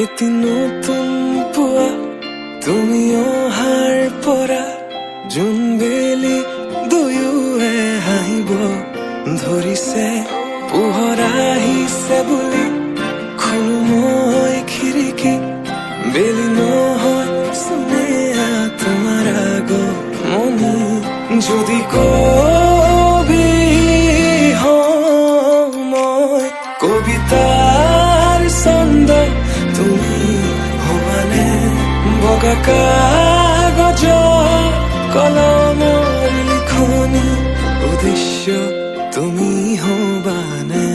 এটি নতুন পুৱা তুমি অহাৰ পৰা জোনবেলি দুয়োৱে হাঁহিব ধৰিছে। পোহৰ আহিছে বুলি খোলো মই খিৰিকী, বেলি নহয় চুনেয়া তোমাৰ আগমনি। যদি কবি হওঁ মই কবিতাৰ ছন্দ, তুমি হবানে বগা কাগজ কলমৰ লিখনি, উদ্দেশ্য তুমি হবানে?